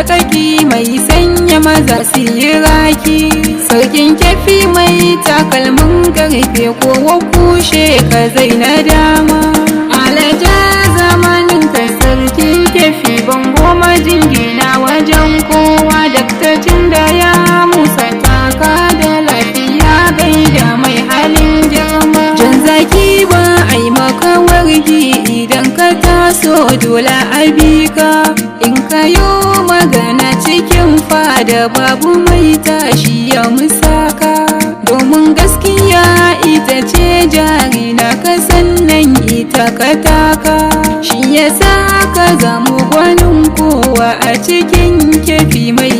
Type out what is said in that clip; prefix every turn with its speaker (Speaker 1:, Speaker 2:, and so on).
Speaker 1: zakaki mai sanya maza su yi raki, sarkin kefi mai takalmin karfe ko kushe ka zai na dama. Alaja zamanin ka sarkin kefi bango majingina wajen kowa, daktacin da ya musa taka da lafiya gaida mai halin girma. Jan zaki ba a yi maka wargi idan ka taso dole a bi ka, in ka yo magana cikin fada babu mai tashi ya musaka, domin gaskiya ita ce jari na ka sannan ita ka taka, shi yasa ka zama gwanin kowa a cikin kefi mai